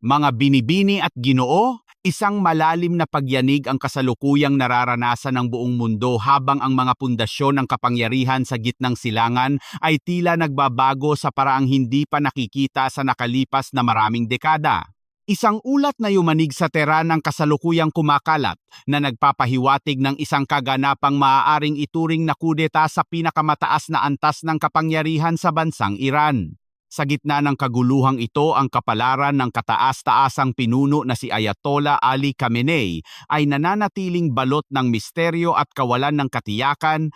Mga binibini at Ginoo, isang malalim na pagyanig ang kasalukuyang nararanasan ng buong mundo habang ang mga pundasyon ng kapangyarihan sa gitnang silangan ay tila nagbabago sa paraang hindi pa nakikita sa nakalipas na maraming dekada. Isang ulat na yumanig sa Tehran ng kasalukuyang kumakalat na nagpapahiwatig ng isang kaganapang maaaring ituring na kudeta sa pinakamataas na antas ng kapangyarihan sa bansang Iran. Sa gitna ng kaguluhang ito, ang kapalaran ng kataas-taasang pinuno na si Ayatollah Ali Khamenei ay nananatiling balot ng misteryo at kawalan ng katiyakan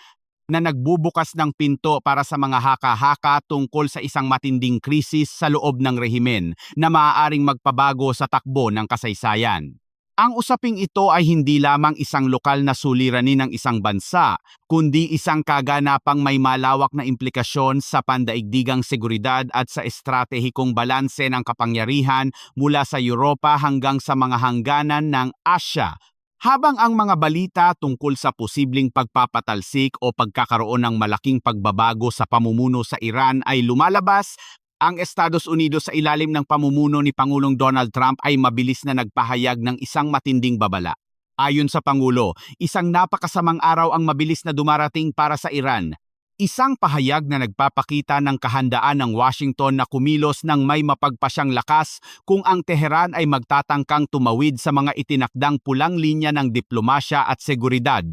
na nagbubukas ng pinto para sa mga haka-haka tungkol sa isang matinding krisis sa loob ng rehimen na maaaring magpabago sa takbo ng kasaysayan. Ang usaping ito ay hindi lamang isang lokal na suliranin ng isang bansa, kundi isang kaganapang may malawak na implikasyon sa pandaigdigang seguridad at sa estratehikong balanse ng kapangyarihan mula sa Europa hanggang sa mga hangganan ng Asya. Habang ang mga balita tungkol sa posibleng pagpapatalsik o pagkakaroon ng malaking pagbabago sa pamumuno sa Iran ay lumalabas, ang Estados Unidos sa ilalim ng pamumuno ni Pangulong Donald Trump ay mabilis na nagpahayag ng isang matinding babala. Ayon sa Pangulo, isang napakasamang araw ang mabilis na dumarating para sa Iran. Isang pahayag na nagpapakita ng kahandaan ng Washington na kumilos ng may mapagpasyang lakas kung ang Tehran ay magtatangkang tumawid sa mga itinakdang pulang linya ng diplomasya at seguridad.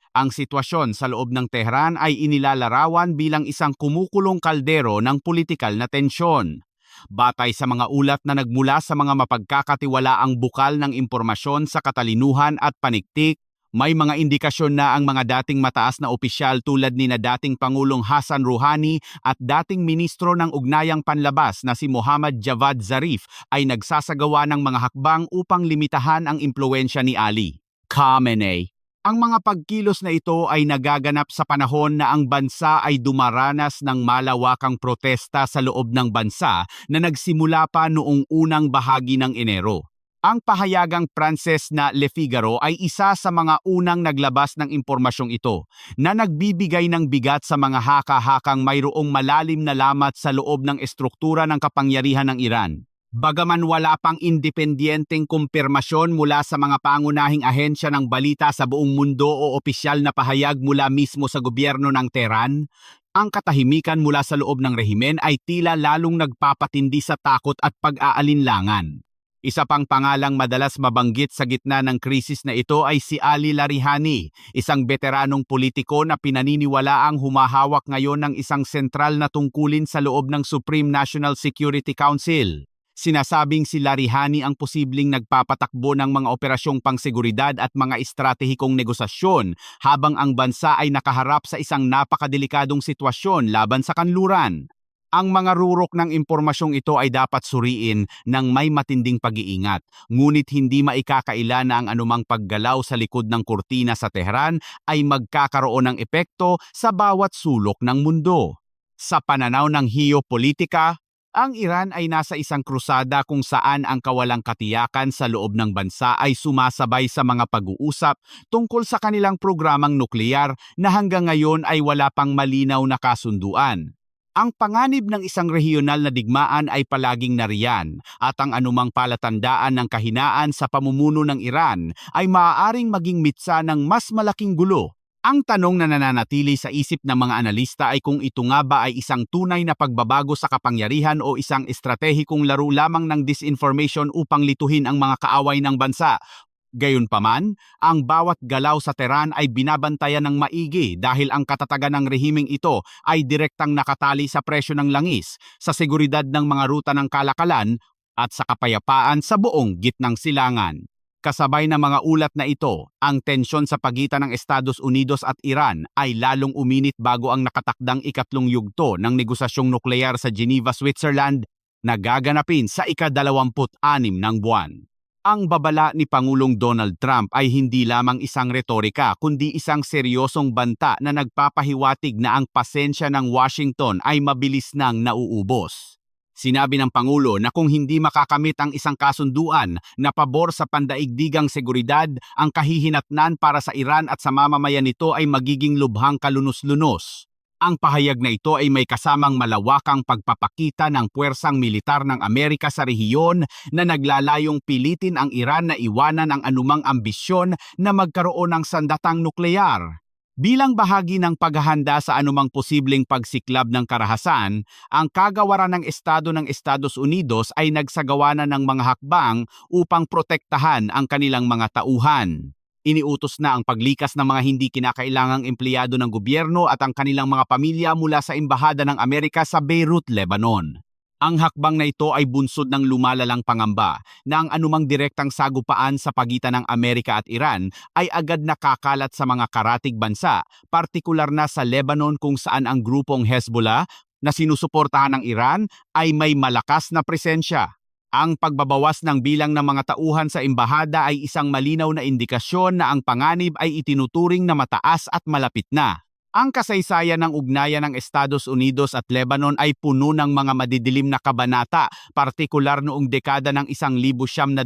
Ang sitwasyon sa loob ng Tehran ay inilalarawan bilang isang kumukulong kaldero ng politikal na tensyon. Batay sa mga ulat na nagmula sa mga mapagkakatiwalaang bukal ng impormasyon sa katalinuhan at paniktik, may mga indikasyon na ang mga dating mataas na opisyal tulad ni na dating Pangulong Hassan Rouhani at dating Ministro ng Ugnayang Panlabas na si Mohammad Javad Zarif ay nagsasagawa ng mga hakbang upang limitahan ang impluwensya ni Ali Khamenei. Ang mga pagkilos na ito ay nagaganap sa panahon na ang bansa ay dumaranas ng malawakang protesta sa loob ng bansa na nagsimula pa noong unang bahagi ng Enero. Ang pahayagang Pranses na Le Figaro ay isa sa mga unang naglabas ng impormasyong ito na nagbibigay ng bigat sa mga haka-hakang mayroong malalim na lamat sa loob ng estruktura ng kapangyarihan ng Iran. Bagaman wala pang independiyenteng kumpirmasyon mula sa mga pangunahing ahensya ng balita sa buong mundo o opisyal na pahayag mula mismo sa gobyerno ng Tehran, ang katahimikan mula sa loob ng rehimen ay tila lalong nagpapatindi sa takot at pag-aalinlangan. Isa pang pangalang madalas mabanggit sa gitna ng krisis na ito ay si Ali Larihani, isang veteranong politiko na pinaniniwalaang humahawak ngayon ng isang sentral na tungkulin sa loob ng Supreme National Security Council. Sinasabing si Larihani ang posibleng nagpapatakbo ng mga operasyong pangseguridad at mga estratehikong negosasyon habang ang bansa ay nakaharap sa isang napakadelikadong sitwasyon laban sa kanluran. Ang mga rurok ng impormasyong ito ay dapat suriin ng may matinding pag-iingat, ngunit hindi maikakaila na ang anumang paggalaw sa likod ng kurtina sa Tehran ay magkakaroon ng epekto sa bawat sulok ng mundo. Sa pananaw ng heopolitika, ang Iran ay nasa isang krusada kung saan ang kawalang katiyakan sa loob ng bansa ay sumasabay sa mga pag-uusap tungkol sa kanilang programang nukleyar na hanggang ngayon ay wala pang malinaw na kasunduan. Ang panganib ng isang rehiyonal na digmaan ay palaging nariyan at ang anumang palatandaan ng kahinaan sa pamumuno ng Iran ay maaaring maging mitsa ng mas malaking gulo. Ang tanong na nananatili sa isip ng mga analista ay kung ito nga ba ay isang tunay na pagbabago sa kapangyarihan o isang estratehikong laro lamang ng disinformation upang lituhin ang mga kaaway ng bansa. Gayunpaman, ang bawat galaw sa Tehran ay binabantayan ng maigi dahil ang katatagan ng rehimeng ito ay direktang nakatali sa presyo ng langis, sa seguridad ng mga ruta ng kalakalan at sa kapayapaan sa buong gitnang silangan. Kasabay ng mga ulat na ito, ang tensyon sa pagitan ng Estados Unidos at Iran ay lalong uminit bago ang nakatakdang ikatlong yugto ng negosasyong nukleyar sa Geneva, Switzerland na gaganapin sa ika-26 ng buwan. Ang babala ni Pangulong Donald Trump ay hindi lamang isang retorika kundi isang seryosong banta na nagpapahiwatig na ang pasensya ng Washington ay mabilis nang nauubos. Sinabi ng Pangulo na kung hindi makakamit ang isang kasunduan na pabor sa pandaigdigang seguridad, ang kahihinatnan para sa Iran at sa mamamayan nito ay magiging lubhang kalunos-lunos. Ang pahayag na ito ay may kasamang malawakang pagpapakita ng puwersang militar ng Amerika sa rehiyon na naglalayong pilitin ang Iran na iwanan ang anumang ambisyon na magkaroon ng sandatang nukleyar. Bilang bahagi ng paghahanda sa anumang posibleng pagsiklab ng karahasan, ang kagawaran ng Estado ng Estados Unidos ay nagsagawa na ng mga hakbang upang protektahan ang kanilang mga tauhan. Iniutos na ang paglikas ng mga hindi kinakailangang empleyado ng gobyerno at ang kanilang mga pamilya mula sa Embahada ng Amerika sa Beirut, Lebanon. Ang hakbang na ito ay bunsod ng lumalalang pangamba na ang anumang direktang sagupaan sa pagitan ng Amerika at Iran ay agad nakakalat sa mga karatig bansa, partikular na sa Lebanon kung saan ang grupong Hezbollah na sinusuportahan ng Iran ay may malakas na presensya. Ang pagbabawas ng bilang ng mga tauhan sa embahada ay isang malinaw na indikasyon na ang panganib ay itinuturing na mataas at malapit na. Ang kasaysayan ng ugnayan ng Estados Unidos at Lebanon ay puno ng mga madidilim na kabanata, partikular noong dekada ng 1980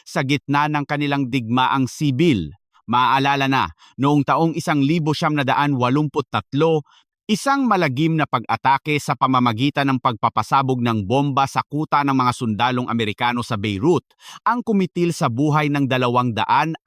sa gitna ng kanilang digmaang sibil. Maaalala na, noong taong 1983, isang malagim na pag-atake sa pamamagitan ng pagpapasabog ng bomba sa kuta ng mga sundalong Amerikano sa Beirut ang kumitil sa buhay ng 241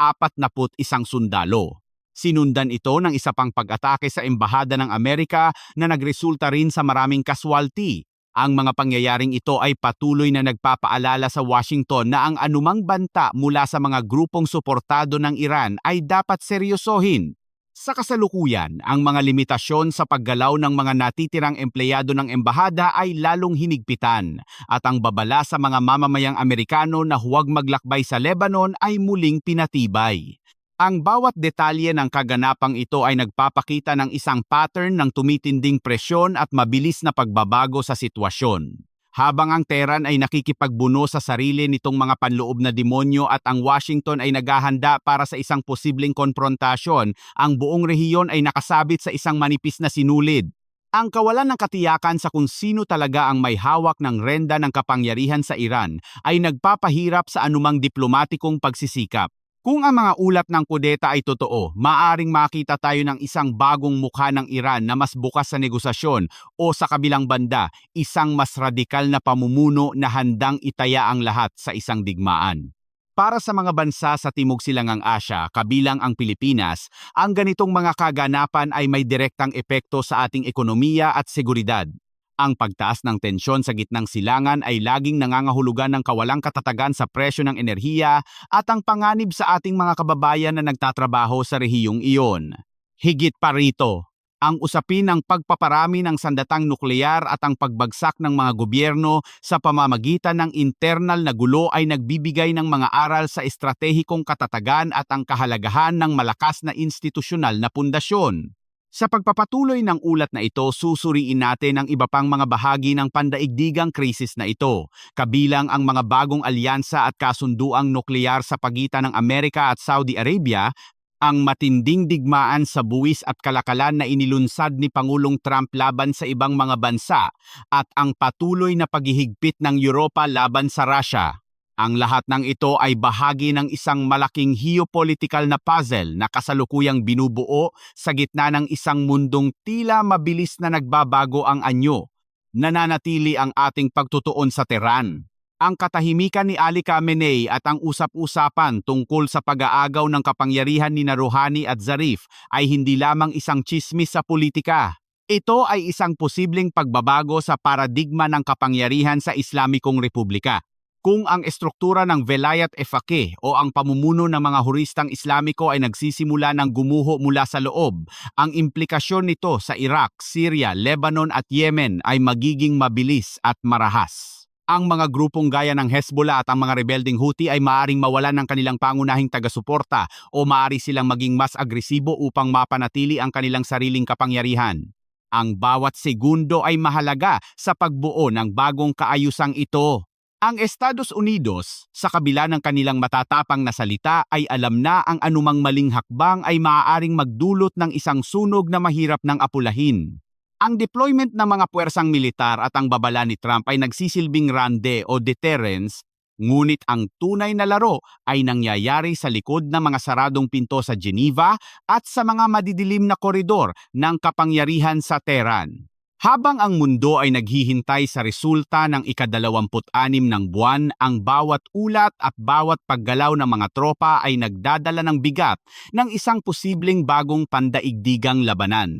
sundalo. Sinundan ito ng isa pang pag-atake sa Embahada ng Amerika na nagresulta rin sa maraming kaswalti. Ang mga pangyayaring ito ay patuloy na nagpapaalala sa Washington na ang anumang banta mula sa mga grupong suportado ng Iran ay dapat seryosohin. Sa kasalukuyan, ang mga limitasyon sa paggalaw ng mga natitirang empleyado ng embahada ay lalong hinigpitan at ang babala sa mga mamamayang Amerikano na huwag maglakbay sa Lebanon ay muling pinatibay. Ang bawat detalye ng kaganapang ito ay nagpapakita ng isang pattern ng tumitinding presyon at mabilis na pagbabago sa sitwasyon. Habang ang Tehran ay nakikipagbuno sa sarili nitong mga panloob na demonyo at ang Washington ay naghahanda para sa isang posibleng konfrontasyon, ang buong rehiyon ay nakasabit sa isang manipis na sinulid. Ang kawalan ng katiyakan sa kung sino talaga ang may hawak ng renda ng kapangyarihan sa Iran ay nagpapahirap sa anumang diplomatikong pagsisikap. Kung ang mga ulat ng kudeta ay totoo, maaaring makita tayo ng isang bagong mukha ng Iran na mas bukas sa negosasyon o sa kabilang banda, isang mas radikal na pamumuno na handang itaya ang lahat sa isang digmaan. Para sa mga bansa sa Timog Silangang Asya, kabilang ang Pilipinas, ang ganitong mga kaganapan ay may direktang epekto sa ating ekonomiya at seguridad. Ang pagtaas ng tensyon sa gitnang silangan ay laging nangangahulugan ng kawalang katatagan sa presyo ng enerhiya at ang panganib sa ating mga kababayan na nagtatrabaho sa rehiyong iyon. Higit pa rito, ang usapin ng pagpaparami ng sandatang nukleyar at ang pagbagsak ng mga gobyerno sa pamamagitan ng internal na gulo ay nagbibigay ng mga aral sa estratehikong katatagan at ang kahalagahan ng malakas na institusyonal na pundasyon. Sa pagpapatuloy ng ulat na ito, susuriin natin ang iba pang mga bahagi ng pandaigdigang krisis na ito, kabilang ang mga bagong alyansa at kasunduang nukleyar sa pagitan ng Amerika at Saudi Arabia, ang matinding digmaan sa buwis at kalakalan na inilunsad ni Pangulong Trump laban sa ibang mga bansa, at ang patuloy na paghihigpit ng Europa laban sa Russia. Ang lahat ng ito ay bahagi ng isang malaking geopolitical na puzzle na kasalukuyang binubuo sa gitna ng isang mundong tila mabilis na nagbabago ang anyo. Nananatili ang ating pagtutuon sa Tehran. Ang katahimikan ni Ali Khamenei at ang usap-usapan tungkol sa pag-aagaw ng kapangyarihan ni Rouhani at Zarif ay hindi lamang isang tsismis sa politika. Ito ay isang posibleng pagbabago sa paradigma ng kapangyarihan sa Islamikong Republika. Kung ang estruktura ng Velayat-e Faqih o ang pamumuno ng mga huristang Islamiko ay nagsisimula ng gumuho mula sa loob, ang implikasyon nito sa Iraq, Syria, Lebanon at Yemen ay magiging mabilis at marahas. Ang mga grupong gaya ng Hezbollah at ang mga rebelding Houthi ay maaaring mawalan ng kanilang pangunahing taga-suporta o maaari silang maging mas agresibo upang mapanatili ang kanilang sariling kapangyarihan. Ang bawat segundo ay mahalaga sa pagbuo ng bagong kaayusang ito. Ang Estados Unidos, sa kabila ng kanilang matatapang na salita, ay alam na ang anumang maling hakbang ay maaaring magdulot ng isang sunog na mahirap ng apulahin. Ang deployment ng mga puwersang militar at ang babala ni Trump ay nagsisilbing rande o deterrence Ngunit ang tunay na laro ay nangyayari sa likod ng mga saradong pinto sa Geneva at sa mga madidilim na koridor ng kapangyarihan sa Tehran. Habang ang mundo ay naghihintay sa resulta ng ika-26 ng buwan, ang bawat ulat at bawat paggalaw ng mga tropa ay nagdadala ng bigat ng isang posibleng bagong pandaigdigang labanan.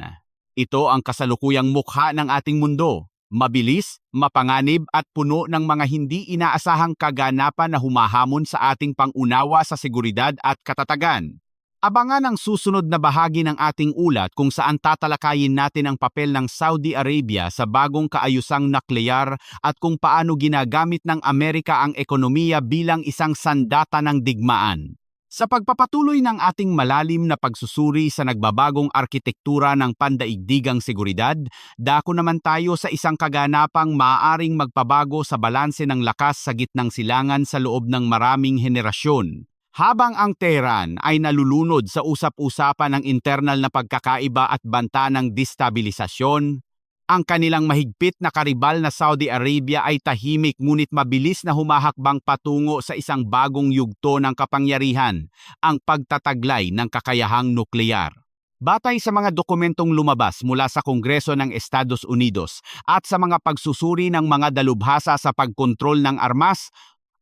Ito ang kasalukuyang mukha ng ating mundo. Mabilis, mapanganib at puno ng mga hindi inaasahang kaganapan na humahamon sa ating pangunawa sa seguridad at katatagan. Abangan ang susunod na bahagi ng ating ulat kung saan tatalakayin natin ang papel ng Saudi Arabia sa bagong kaayusang nukleyar at kung paano ginagamit ng Amerika ang ekonomiya bilang isang sandata ng digmaan. Sa pagpapatuloy ng ating malalim na pagsusuri sa nagbabagong arkitektura ng pandaigdigang seguridad, dako naman tayo sa isang kaganapang maaaring magpabago sa balanse ng lakas sa gitnang silangan sa loob ng maraming henerasyon. Habang ang Tehran ay nalulunod sa usap-usapan ng internal na pagkakaiba at banta ng destabilisasyon, ang kanilang mahigpit na karibal na Saudi Arabia ay tahimik ngunit mabilis na humahakbang patungo sa isang bagong yugto ng kapangyarihan, ang pagtataglay ng kakayahang nukleyar. Batay sa mga dokumentong lumabas mula sa Kongreso ng Estados Unidos at sa mga pagsusuri ng mga dalubhasa sa pagkontrol ng armas,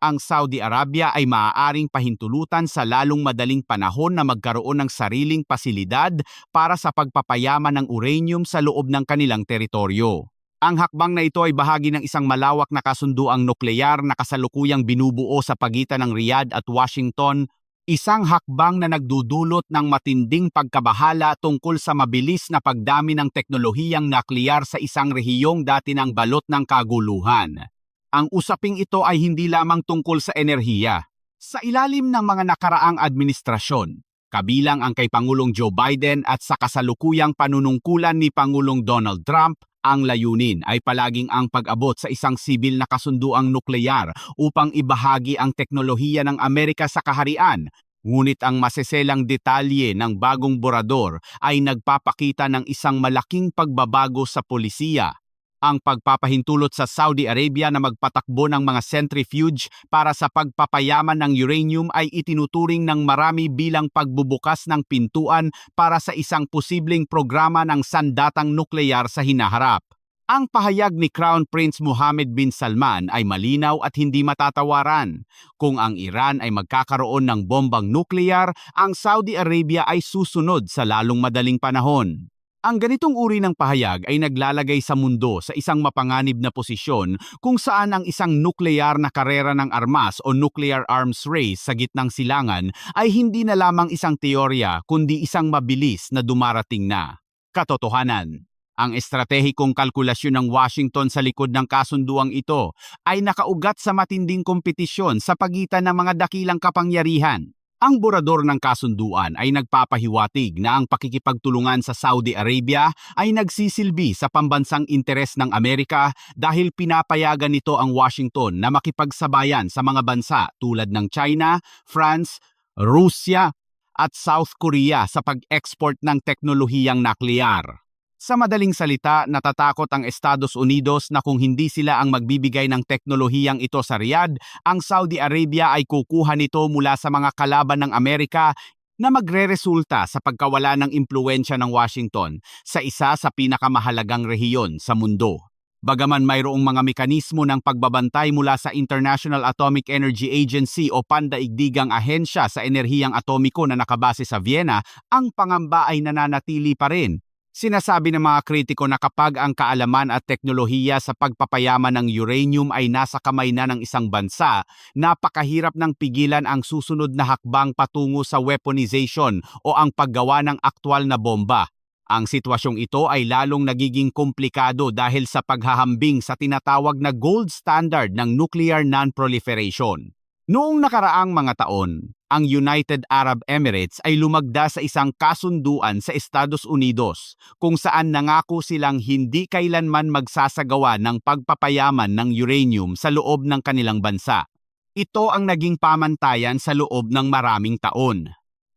ang Saudi Arabia ay maaaring pahintulutan sa lalong madaling panahon na magkaroon ng sariling pasilidad para sa pagpapayaman ng uranium sa loob ng kanilang teritoryo. Ang hakbang na ito ay bahagi ng isang malawak na kasunduang nukleyar na kasalukuyang binubuo sa pagitan ng Riyadh at Washington, isang hakbang na nagdudulot ng matinding pagkabahala tungkol sa mabilis na pagdami ng teknolohiyang nukleyar sa isang rehiyong dati ng balot ng kaguluhan. Ang usaping ito ay hindi lamang tungkol sa enerhiya. Sa ilalim ng mga nakaraang administrasyon, kabilang ang kay Pangulong Joe Biden at sa kasalukuyang panunungkulan ni Pangulong Donald Trump, ang layunin ay palaging ang pag-abot sa isang sibil na kasunduang nukleyar upang ibahagi ang teknolohiya ng Amerika sa kaharian. Ngunit ang maseselang detalye ng bagong borador ay nagpapakita ng isang malaking pagbabago sa polisiya. Ang pagpapahintulot sa Saudi Arabia na magpatakbo ng mga centrifuge para sa pagpapayaman ng uranium ay itinuturing ng marami bilang pagbubukas ng pintuan para sa isang posibleng programa ng sandatang nukleyar sa hinaharap. Ang pahayag ni Crown Prince Mohammed bin Salman ay malinaw at hindi matatawaran. Kung ang Iran ay magkakaroon ng bombang nukleyar, ang Saudi Arabia ay susunod sa lalong madaling panahon. Ang ganitong uri ng pahayag ay naglalagay sa mundo sa isang mapanganib na posisyon kung saan ang isang nukleyar na karera ng armas o nuclear arms race sa gitnang silangan ay hindi na lamang isang teorya kundi isang mabilis na dumarating na katotohanan. Ang estratehikong kalkulasyon ng Washington sa likod ng kasunduang ito ay nakaugat sa matinding kompetisyon sa pagitan ng mga dakilang kapangyarihan. Ang borador ng kasunduan ay nagpapahiwatig na ang pakikipagtulungan sa Saudi Arabia ay nagsisilbi sa pambansang interes ng Amerika dahil pinapayagan nito ang Washington na makipagsabayan sa mga bansa tulad ng China, France, Rusya at South Korea sa pag-export ng teknolohiyang nukleyar. Sa madaling salita, natatakot ang Estados Unidos na kung hindi sila ang magbibigay ng teknolohiyang ito sa Riyadh, ang Saudi Arabia ay kukuha nito mula sa mga kalaban ng Amerika na magreresulta sa pagkawala ng impluwensya ng Washington sa isa sa pinakamahalagang rehiyon sa mundo. Bagaman mayroong mga mekanismo ng pagbabantay mula sa International Atomic Energy Agency o pandaigdigang ahensya sa enerhiyang atomiko na nakabase sa Vienna, ang pangamba ay nananatili pa rin. Sinasabi ng mga kritiko na kapag ang kaalaman at teknolohiya sa pagpapayaman ng uranium ay nasa kamay na ng isang bansa, napakahirap ng pigilan ang susunod na hakbang patungo sa weaponization o ang paggawa ng aktwal na bomba. Ang sitwasyong ito ay lalong nagiging komplikado dahil sa paghahambing sa tinatawag na gold standard ng nuclear non-proliferation. Noong nakaraang mga taon, ang United Arab Emirates ay lumagda sa isang kasunduan sa Estados Unidos kung saan nangako silang hindi kailanman magsasagawa ng pagpapayaman ng uranium sa loob ng kanilang bansa. Ito ang naging pamantayan sa loob ng maraming taon.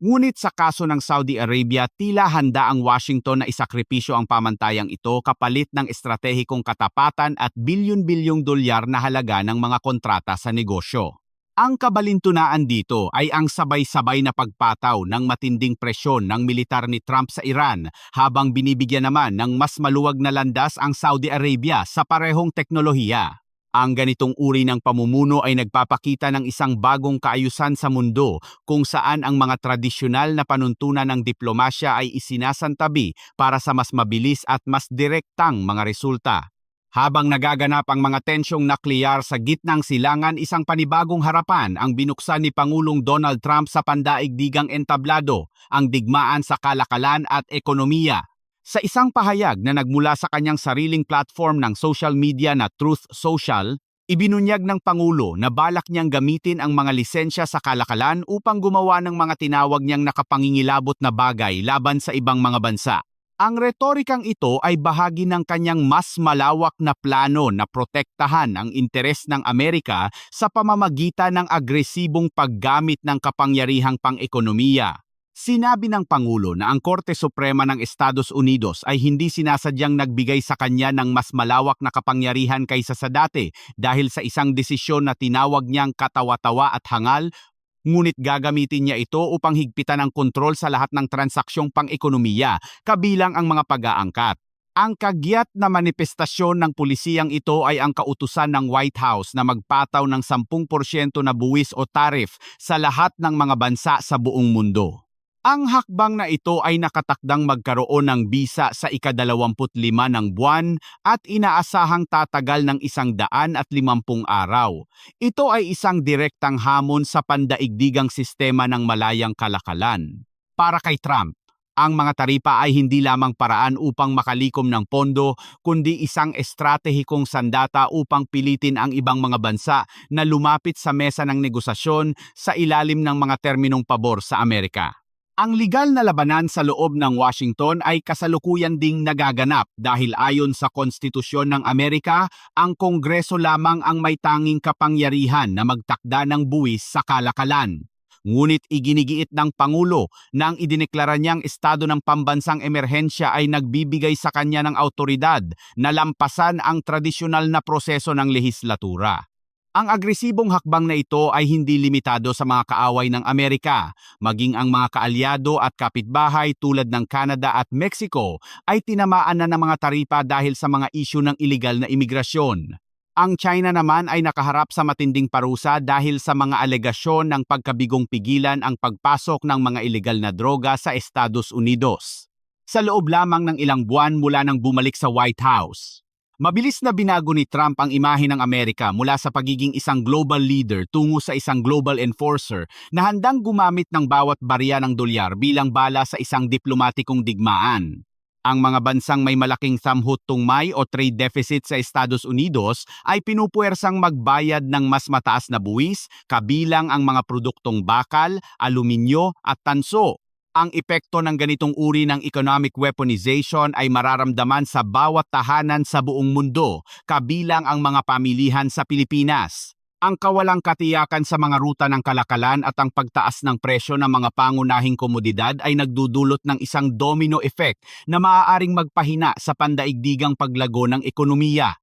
Ngunit sa kaso ng Saudi Arabia, tila handa ang Washington na isakripisyo ang pamantayang ito kapalit ng estratehikong katapatan at bilyon-bilyong dolyar na halaga ng mga kontrata sa negosyo. Ang kabalintunaan dito ay ang sabay-sabay na pagpataw ng matinding presyon ng militar ni Trump sa Iran habang binibigyan naman ng mas maluwag na landas ang Saudi Arabia sa parehong teknolohiya. Ang ganitong uri ng pamumuno ay nagpapakita ng isang bagong kaayusan sa mundo kung saan ang mga tradisyonal na panuntunan ng diplomasya ay isinasantabi para sa mas mabilis at mas direktang mga resulta. Habang nagaganap ang mga tensyong nukleyar sa gitnang silangan, isang panibagong harapan ang binuksan ni Pangulong Donald Trump sa pandaigdigang entablado, ang digmaan sa kalakalan at ekonomiya. Sa isang pahayag na nagmula sa kanyang sariling platform ng social media na Truth Social, ibinunyag ng Pangulo na balak niyang gamitin ang mga lisensya sa kalakalan upang gumawa ng mga tinawag niyang nakapangingilabot na bagay laban sa ibang mga bansa. Ang retorikang ito ay bahagi ng kanyang mas malawak na plano na protektahan ang interes ng Amerika sa pamamagitan ng agresibong paggamit ng kapangyarihang pang-ekonomiya. Sinabi ng Pangulo na ang Korte Suprema ng Estados Unidos ay hindi sinasadyang nagbigay sa kanya ng mas malawak na kapangyarihan kaysa sa dati dahil sa isang desisyon na tinawag niyang katawa-tawa at hangal, ngunit gagamitin niya ito upang higpitan ang kontrol sa lahat ng transaksiyong pang-ekonomiya, kabilang ang mga pag-aangkat. Ang kagyat na manifestasyon ng pulisiyang ito ay ang kautusan ng White House na magpataw ng 10% na buwis o tariff sa lahat ng mga bansa sa buong mundo. Ang hakbang na ito ay nakatakdang magkaroon ng bisa sa ika-25 ng buwan at inaasahang tatagal ng 150 araw. Ito ay isang direktang hamon sa pandaigdigang sistema ng malayang kalakalan. Para kay Trump, ang mga taripa ay hindi lamang paraan upang makalikom ng pondo, kundi isang estratehikong sandata upang pilitin ang ibang mga bansa na lumapit sa mesa ng negosasyon sa ilalim ng mga terminong pabor sa Amerika. Ang legal na labanan sa loob ng Washington ay kasalukuyan ding nagaganap dahil ayon sa Konstitusyon ng Amerika, ang Kongreso lamang ang may tanging kapangyarihan na magtakda ng buwis sa kalakalan. Ngunit iginigiit ng Pangulo na ang idineklara niyang estado ng pambansang emerhensya ay nagbibigay sa kanya ng awtoridad na lampasan ang tradisyonal na proseso ng lehislatura. Ang agresibong hakbang na ito ay hindi limitado sa mga kaaway ng Amerika, maging ang mga kaalyado at kapitbahay tulad ng Canada at Mexico ay tinamaan na ng mga taripa dahil sa mga isyu ng iligal na imigrasyon. Ang China naman ay nakaharap sa matinding parusa dahil sa mga alegasyon ng pagkabigong pigilan ang pagpasok ng mga iligal na droga sa Estados Unidos. Sa loob lamang ng ilang buwan mula nang bumalik sa White House, mabilis na binago ni Trump ang imahe ng Amerika mula sa pagiging isang global leader tungo sa isang global enforcer na handang gumamit ng bawat barya ng dolyar bilang bala sa isang diplomatikong digmaan. Ang mga bansang may malaking samhut tungmay o trade deficit sa Estados Unidos ay pinupuwersang magbayad ng mas mataas na buwis, kabilang ang mga produktong bakal, aluminyo at tanso. Ang epekto ng ganitong uri ng economic weaponization ay mararamdaman sa bawat tahanan sa buong mundo, kabilang ang mga pamilihan sa Pilipinas. Ang kawalang katiyakan sa mga ruta ng kalakalan at ang pagtaas ng presyo ng mga pangunahing komodidad ay nagdudulot ng isang domino effect na maaaring magpahina sa pandaigdigang paglago ng ekonomiya.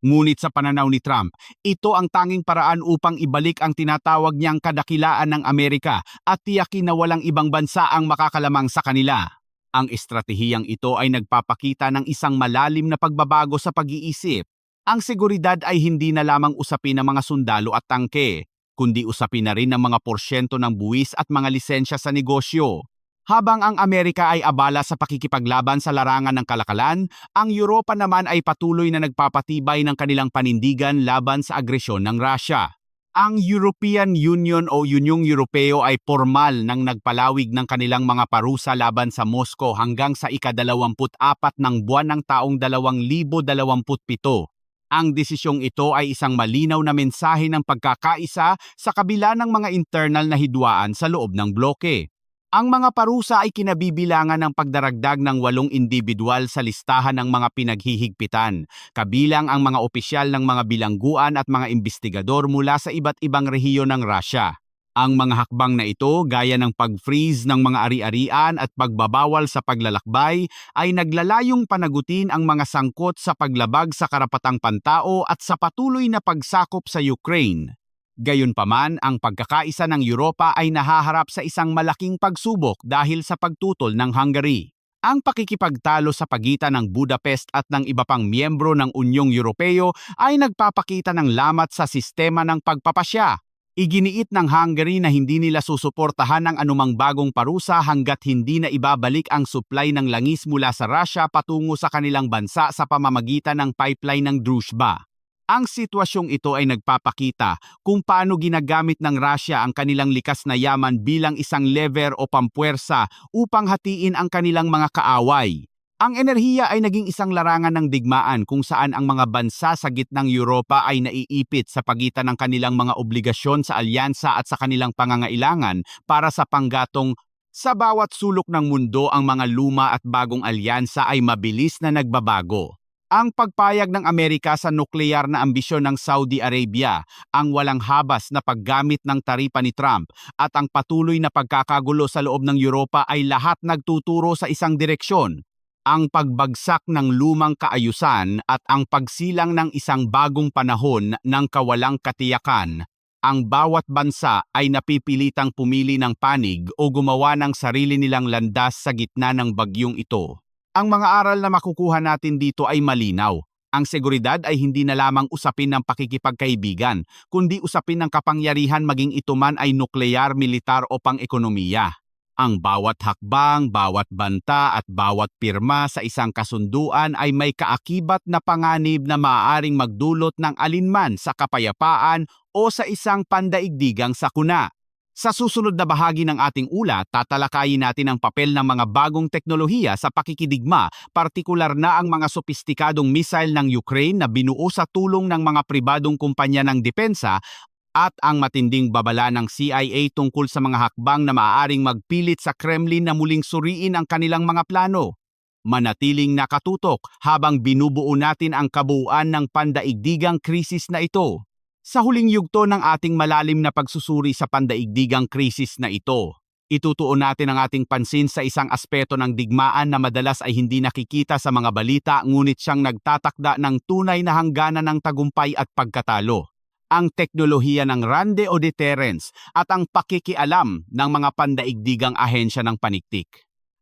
Ngunit sa pananaw ni Trump, ito ang tanging paraan upang ibalik ang tinatawag niyang kadakilaan ng Amerika at tiyakin na walang ibang bansa ang makakalamang sa kanila. Ang estratehiyang ito ay nagpapakita ng isang malalim na pagbabago sa pag-iisip. Ang seguridad ay hindi na lamang usapin ng mga sundalo at tangke, kundi usapin na rin ng mga porsyento ng buwis at mga lisensya sa negosyo. Habang ang Amerika ay abala sa pakikipaglaban sa larangan ng kalakalan, ang Europa naman ay patuloy na nagpapatibay ng kanilang panindigan laban sa agresyon ng Russia. Ang European Union o Unyong Europeo ay formal nang nagpalawig ng kanilang mga parusa laban sa Moscow hanggang sa ika-24 ng buwan ng taong 2027. Ang desisyong ito ay isang malinaw na mensahe ng pagkakaisa sa kabila ng mga internal na hidwaan sa loob ng bloke. Ang mga parusa ay kinabibilangan ng pagdaragdag ng 8 individual sa listahan ng mga pinaghihigpitan, kabilang ang mga opisyal ng mga bilangguan at mga investigador mula sa iba't ibang rehiyon ng Russia. Ang mga hakbang na ito, gaya ng pag-freeze ng mga ari-arian at pagbabawal sa paglalakbay, ay naglalayong panagutin ang mga sangkot sa paglabag sa karapatang pantao at sa patuloy na pagsakop sa Ukraine. Gayunpaman, ang pagkakaisa ng Europa ay nahaharap sa isang malaking pagsubok dahil sa pagtutol ng Hungary. Ang pakikipagtalo sa pagitan ng Budapest at ng iba pang miyembro ng Unyong Europeo ay nagpapakita ng lamat sa sistema ng pagpapasya. Iginiit ng Hungary na hindi nila susuportahan ang anumang bagong parusa hanggat hindi na ibabalik ang supply ng langis mula sa Russia patungo sa kanilang bansa sa pamamagitan ng pipeline ng Druzhba. Ang sitwasyong ito ay nagpapakita kung paano ginagamit ng Russia ang kanilang likas na yaman bilang isang lever o pampuwersa upang hatiin ang kanilang mga kaaway. Ang enerhiya ay naging isang larangan ng digmaan kung saan ang mga bansa sa gitnang Europa ay naiipit sa pagitan ng kanilang mga obligasyon sa alyansa at sa kanilang pangangailangan para sa panggatong sa bawat sulok ng mundo. Ang mga luma at bagong alyansa ay mabilis na nagbabago. Ang pagpayag ng Amerika sa nuklear na ambisyon ng Saudi Arabia, ang walang habas na paggamit ng taripa ni Trump, at ang patuloy na pagkakagulo sa loob ng Europa ay lahat nagtuturo sa isang direksyon: ang pagbagsak ng lumang kaayusan at ang pagsilang ng isang bagong panahon ng kawalang katiyakan. Ang bawat bansa ay napipilitang pumili ng panig o gumawa ng sarili nilang landas sa gitna ng bagyong ito. Ang mga aral na makukuha natin dito ay malinaw. Ang seguridad ay hindi na lamang usapin ng pakikipagkaibigan, kundi usapin ng kapangyarihan, maging ito man ay nuklear, militar o pang-ekonomiya. Ang bawat hakbang, bawat banta at bawat pirma sa isang kasunduan ay may kaakibat na panganib na maaaring magdulot ng alinman sa kapayapaan o sa isang pandaigdigang sakuna. Sa susunod na bahagi ng ating ulat, tatalakayin natin ang papel ng mga bagong teknolohiya sa pakikidigma, partikular na ang mga sopistikadong missile ng Ukraine na binuo sa tulong ng mga pribadong kumpanya ng depensa, at ang matinding babala ng CIA tungkol sa mga hakbang na maaaring magpilit sa Kremlin na muling suriin ang kanilang mga plano. Manatiling nakatutok habang binubuo natin ang kabuuan ng pandaigdigang krisis na ito. Sa huling yugto ng ating malalim na pagsusuri sa pandaigdigang krisis na ito, itutuon natin ang ating pansin sa isang aspeto ng digmaan na madalas ay hindi nakikita sa mga balita, ngunit siyang nagtatakda ng tunay na hangganan ng tagumpay at pagkatalo: ang teknolohiya ng rande o deterrence at ang pakikialam ng mga pandaigdigang ahensya ng paniktik.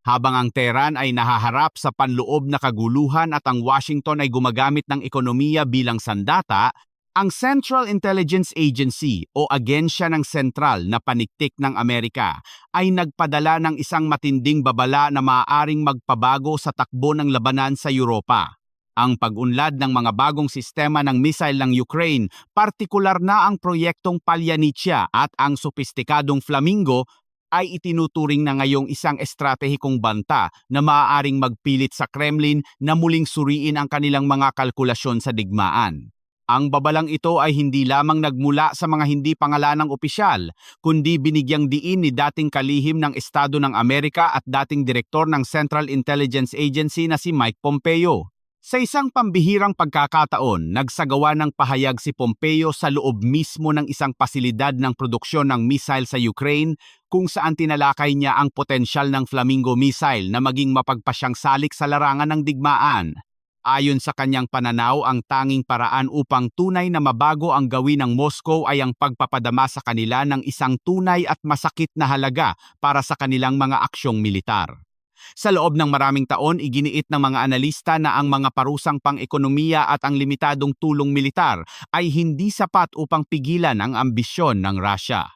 Habang ang Tehran ay nahaharap sa panloob na kaguluhan at ang Washington ay gumagamit ng ekonomiya bilang sandata, ang Central Intelligence Agency o Agensya ng Sentral na Paniktik ng Amerika ay nagpadala ng isang matinding babala na maaaring magpabago sa takbo ng labanan sa Europa. Ang pag-unlad ng mga bagong sistema ng missile ng Ukraine, partikular na ang proyektong Palyanichia at ang sopistikadong Flamingo, ay itinuturing na ngayong isang estratehikong banta na maaaring magpilit sa Kremlin na muling suriin ang kanilang mga kalkulasyon sa digmaan. Ang babalang ito ay hindi lamang nagmula sa mga hindi pangalanang opisyal, kundi binigyang diin ni dating kalihim ng Estado ng Amerika at dating direktor ng Central Intelligence Agency na si Mike Pompeo. Sa isang pambihirang pagkakataon, nagsagawa ng pahayag si Pompeo sa loob mismo ng isang pasilidad ng produksyon ng missile sa Ukraine, kung saan tinalakay niya ang potensyal ng Flamingo missile na maging mapagpasyang salik sa larangan ng digmaan. Ayon sa kanyang pananaw, ang tanging paraan upang tunay na mabago ang gawin ng Moscow ay ang pagpapadama sa kanila ng isang tunay at masakit na halaga para sa kanilang mga aksyong militar. Sa loob ng maraming taon, iginiit ng mga analista na ang mga parusang pang-ekonomiya at ang limitadong tulong militar ay hindi sapat upang pigilan ang ambisyon ng Russia.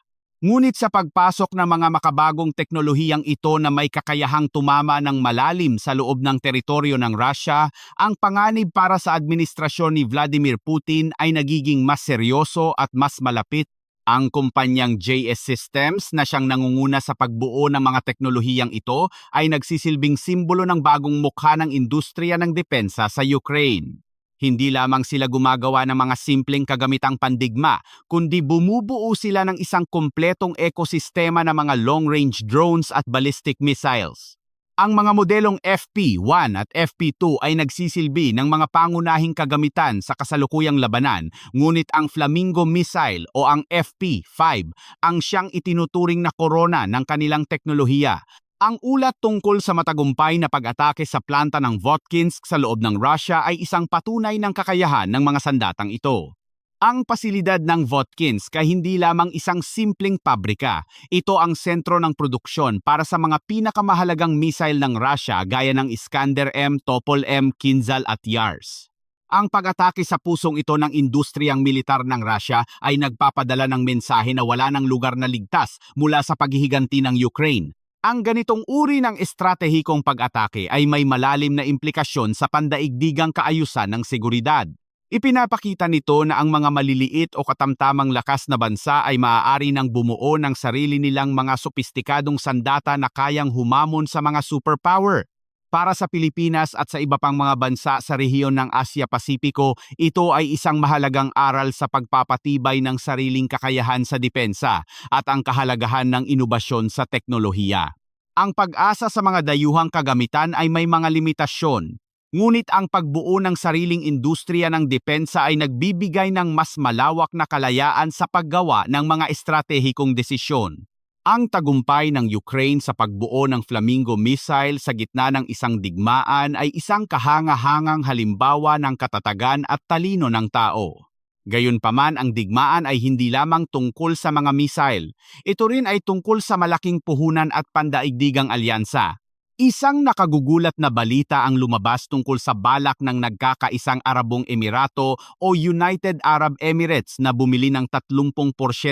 Ngunit sa pagpasok ng mga makabagong teknolohiyang ito na may kakayahang tumama ng malalim sa loob ng teritoryo ng Russia, ang panganib para sa administrasyon ni Vladimir Putin ay nagiging mas seryoso at mas malapit. Ang kumpanyang JS Systems na siyang nangunguna sa pagbuo ng mga teknolohiyang ito ay nagsisilbing simbolo ng bagong mukha ng industriya ng depensa sa Ukraine. Hindi lamang sila gumagawa ng mga simpleng kagamitang pandigma, kundi bumubuo sila ng isang kumpletong ekosistema ng mga long-range drones at ballistic missiles. Ang mga modelong FP-1 at FP-2 ay nagsisilbi ng mga pangunahing kagamitan sa kasalukuyang labanan, ngunit ang Flamingo missile o ang FP-5 ang siyang itinuturing na korona ng kanilang teknolohiya. Ang ulat tungkol sa matagumpay na pag-atake sa planta ng Votkinsk sa loob ng Russia ay isang patunay ng kakayahan ng mga sandatang ito. Ang pasilidad ng Votkins ay hindi lamang isang simpleng pabrika. Ito ang sentro ng produksyon para sa mga pinakamahalagang missile ng Russia gaya ng Iskander-M, Topol-M, Kinzhal at Yars. Ang pag-atake sa pusong ito ng industriyang militar ng Russia ay nagpapadala ng mensahe na wala ng lugar na ligtas mula sa paghihiganti ng Ukraine. Ang ganitong uri ng estratehikong pag-atake ay may malalim na implikasyon sa pandaigdigang kaayusan ng seguridad. Ipinapakita nito na ang mga maliliit o katamtamang lakas na bansa ay maaari nang bumuo ng sarili nilang mga sopistikadong sandata na kayang humamon sa mga superpower. Para sa Pilipinas at sa iba pang mga bansa sa rehiyon ng Asya-Pasipiko, ito ay isang mahalagang aral sa pagpapatibay ng sariling kakayahan sa depensa at ang kahalagahan ng inobasyon sa teknolohiya. Ang pag-asa sa mga dayuhang kagamitan ay may mga limitasyon, ngunit ang pagbuo ng sariling industriya ng depensa ay nagbibigay ng mas malawak na kalayaan sa paggawa ng mga estratehikong desisyon. Ang tagumpay ng Ukraine sa pagbuo ng Flamingo missile sa gitna ng isang digmaan ay isang kahanga-hangang halimbawa ng katatagan at talino ng tao. Gayunpaman, ang digmaan ay hindi lamang tungkol sa mga missile. Ito rin ay tungkol sa malaking puhunan at pandaigdigang alyansa. Isang nakagugulat na balita ang lumabas tungkol sa balak ng nagkakaisang Arabong Emirato o United Arab Emirates na bumili ng 30%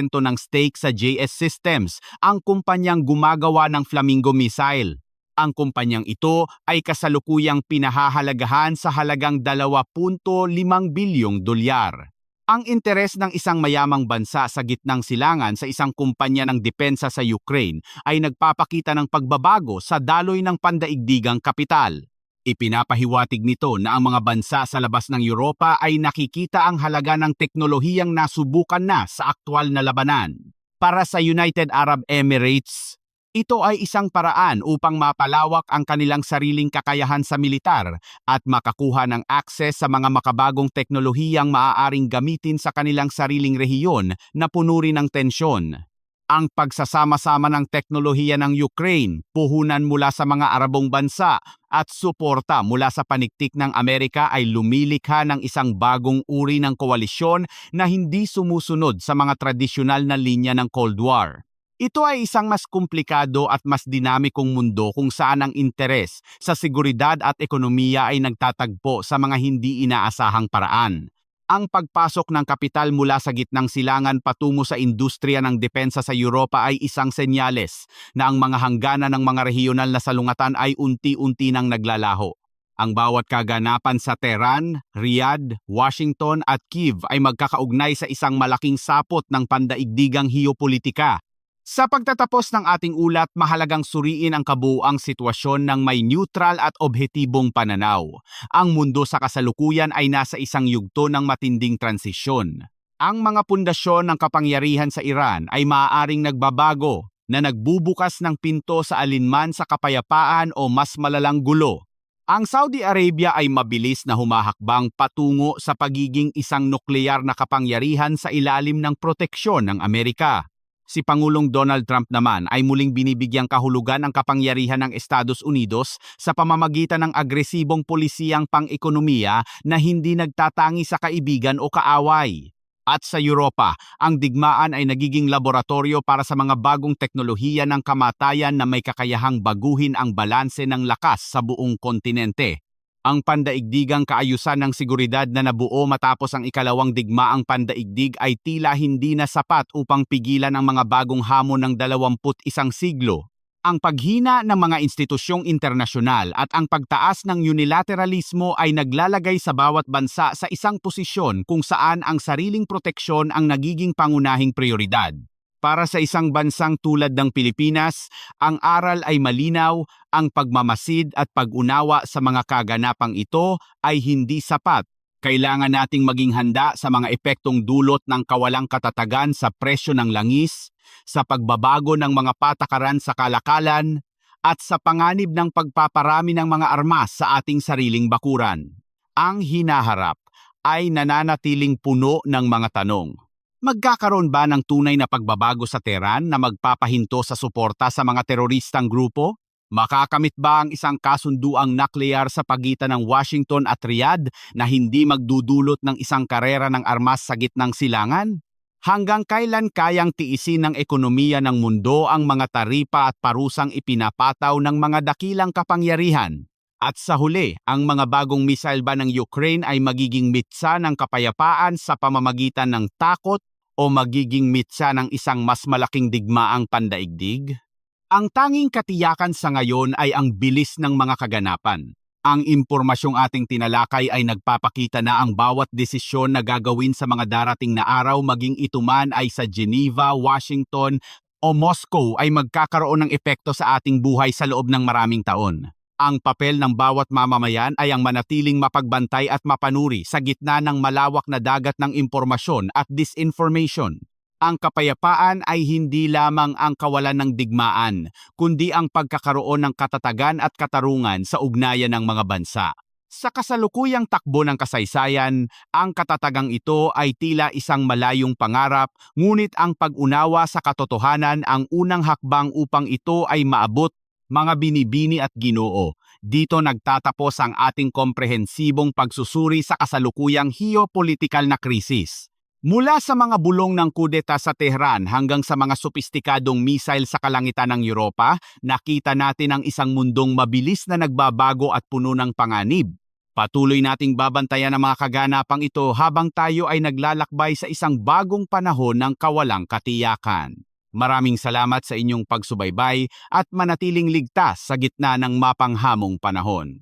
ng stake sa JS Systems, ang kumpanyang gumagawa ng Flamingo missile. Ang kumpanyang ito ay kasalukuyang pinahahalagahan sa halagang 2.5 bilyong dolyar. Ang interes ng isang mayamang bansa sa gitnang silangan sa isang kumpanya ng depensa sa Ukraine ay nagpapakita ng pagbabago sa daloy ng pandaigdigang kapital. Ipinapahiwatig nito na ang mga bansa sa labas ng Europa ay nakikita ang halaga ng teknolohiyang nasubukan na sa aktwal na labanan. Para sa United Arab Emirates, ito ay isang paraan upang mapalawak ang kanilang sariling kakayahan sa militar at makakuha ng akses sa mga makabagong teknolohiyang maaaring gamitin sa kanilang sariling rehiyon na puno rin ng tensyon. Ang pagsasama-sama ng teknolohiya ng Ukraine, puhunan mula sa mga Arabong bansa at suporta mula sa paniktik ng Amerika ay lumilikha ng isang bagong uri ng koalisyon na hindi sumusunod sa mga tradisyonal na linya ng Cold War. Ito ay isang mas komplikado at mas dinamikong mundo kung saan ang interes sa seguridad at ekonomiya ay nagtatagpo sa mga hindi inaasahang paraan. Ang pagpasok ng kapital mula sa gitnang silangan patungo sa industriya ng depensa sa Europa ay isang senyales na ang mga hangganan ng mga rehiyonal na salungatan ay unti-unti nang naglalaho. Ang bawat kaganapan sa Tehran, Riyadh, Washington at Kyiv ay magkakaugnay sa isang malaking sapot ng pandaigdigang geopolitika. Sa pagtatapos ng ating ulat, mahalagang suriin ang kabuuang sitwasyon ng may neutral at objetibong pananaw. Ang mundo sa kasalukuyan ay nasa isang yugto ng matinding transisyon. Ang mga pundasyon ng kapangyarihan sa Iran ay maaaring nagbabago na nagbubukas ng pinto sa alinman sa kapayapaan o mas malalang gulo. Ang Saudi Arabia ay mabilis na humahakbang patungo sa pagiging isang nukleyar na kapangyarihan sa ilalim ng proteksyon ng Amerika. Si Pangulong Donald Trump naman ay muling binibigyang kahulugan ang kapangyarihan ng Estados Unidos sa pamamagitan ng agresibong polisiyang pang-ekonomiya na hindi nagtatangi sa kaibigan o kaaway. At sa Europa, ang digmaan ay nagiging laboratorio para sa mga bagong teknolohiya ng kamatayan na may kakayahang baguhin ang balanse ng lakas sa buong kontinente. Ang pandaigdigang kaayusan ng seguridad na nabuo matapos ang ikalawang digmaang pandaigdig ay tila hindi na sapat upang pigilan ang mga bagong hamon ng 21 siglo. Ang paghina ng mga institusyong internasyonal at ang pagtaas ng unilateralismo ay naglalagay sa bawat bansa sa isang posisyon kung saan ang sariling proteksyon ang nagiging pangunahing prioridad. Para sa isang bansang tulad ng Pilipinas, ang aral ay malinaw, ang pagmamasid at pag-unawa sa mga kaganapang ito ay hindi sapat. Kailangan nating maging handa sa mga epektong dulot ng kawalang katatagan sa presyo ng langis, sa pagbabago ng mga patakaran sa kalakalan, at sa panganib ng pagpaparami ng mga armas sa ating sariling bakuran. Ang hinaharap ay nananatiling puno ng mga tanong. Magkakaroon ba ng tunay na pagbabago sa Tehran na magpapahinto sa suporta sa mga teroristang grupo? Makakamit ba ang isang kasunduang nuklear sa pagitan ng Washington at Riyadh na hindi magdudulot ng isang karera ng armas sa gitnang silangan? Hanggang kailan kayang tiisin ng ekonomiya ng mundo ang mga taripa at parusang ipinapataw ng mga dakilang kapangyarihan? At sa huli, ang mga bagong missile ba ng Ukraine ay magiging mitsa ng kapayapaan sa pamamagitan ng takot o magiging mitsa ng isang mas malaking digmaang pandaigdig? Ang tanging katiyakan sa ngayon ay ang bilis ng mga kaganapan. Ang impormasyong ating tinalakay ay nagpapakita na ang bawat desisyon na gagawin sa mga darating na araw, maging ito man ay sa Geneva, Washington o Moscow, ay magkakaroon ng epekto sa ating buhay sa loob ng maraming taon. Ang papel ng bawat mamamayan ay ang manatiling mapagbantay at mapanuri sa gitna ng malawak na dagat ng impormasyon at disinformation. Ang kapayapaan ay hindi lamang ang kawalan ng digmaan, kundi ang pagkakaroon ng katatagan at katarungan sa ugnayan ng mga bansa. Sa kasalukuyang takbo ng kasaysayan, ang katatagang ito ay tila isang malayong pangarap, ngunit ang pag-unawa sa katotohanan ang unang hakbang upang ito ay maabot. Mga binibini at Ginoo, dito nagtatapos ang ating komprehensibong pagsusuri sa kasalukuyang geopolitikal na krisis. Mula sa mga bulong ng kudeta sa Tehran hanggang sa mga sopistikadong missile sa kalangitan ng Europa, nakita natin ang isang mundong mabilis na nagbabago at puno ng panganib. Patuloy nating babantayan ang mga kaganapang ito habang tayo ay naglalakbay sa isang bagong panahon ng kawalang katiyakan. Maraming salamat sa inyong pagsubaybay at manatiling ligtas sa gitna ng mapanghamong panahon.